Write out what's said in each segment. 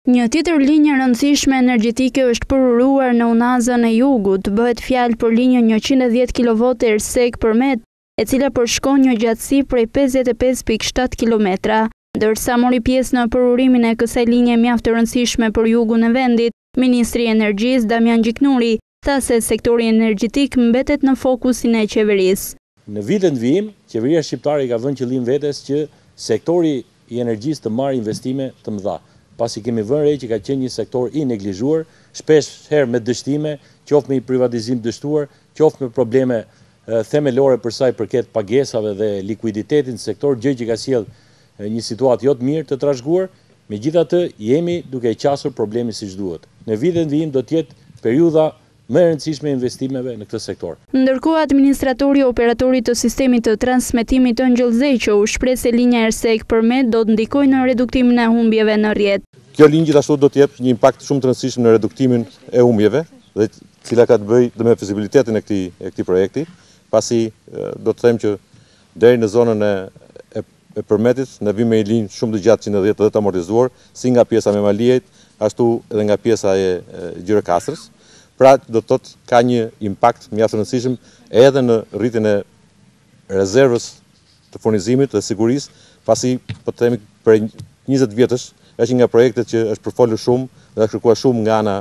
Një tjetër linjë e rëndësishme energjetike është përuruar në Unazën e Jugut. Bëhet fjalë për linjën 110 kV ersek për met, e cila përshkon një gjatësi prej 55,7 km. Ndërsa mori pjesë në përurimin e kësaj linje mjaft të rëndësishme për jugun e vendit, Ministri i Energjisë Damian Gjiknuri tha se sektori energjetik mbetet në fokusin e qeverisë. Në vitin vijim, qeveria shqiptare ka vënë qëllim vetes që sektori i energjisë të marrë investime të mëdha, pasi kemi vënë re që ka qenë një sektor i neglizhuar, shpesh herë me dështime, qoftë me privatizim dështuar, qoftë me probleme themelore për sa i përket pagesave dhe likuiditetin në sektor, gjë që ka sjell një situatë jo të mirë të trashëguar. Megjithatë, jemi duke i qasur problemin siç duhet. Në vitin vijim do të jetë periudha më e rëndësishme investimeve në këtë sektor. Ndërkohë, administratori operatori të sistemit të transmetimit Ëngjëll Zeqo u shpreh se linja ersek për met do të ndikojë në reduktimin e humbjeve në rrjet. Kjo linjë gjithashtu do të jep një impakt shumë të rëndësishëm në reduktimin e humbjeve, dhe cila ka të bëjë me fizibilitetin e këtij projekti, pasi do të them që deri në zonën e përmetit ne vim me një linjë shumë të gjatë 110 dhe të amortizuar, si nga pjesa me Malijet, ashtu edhe nga pjesa e Gjirëkastrës. Pra do të thotë ka një impakt mjaft të rëndësishëm edhe në rritjen e rezervës të furnizimit dhe sigurisë, pasi po të themi për 20 vjetësh është një nga projektet që është përfolur shumë dhe ka kërkuar shumë nga ana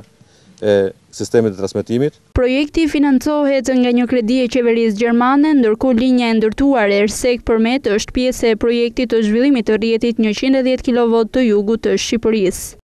e sistemit të transmetimit. Projekti financohet nga një kredi e qeverisë gjermane, ndërkohë linja e ndërtuar ersek për met është pjesë e projektit të zhvillimit të rrjetit 110 kV të jugut të Shqipërisë.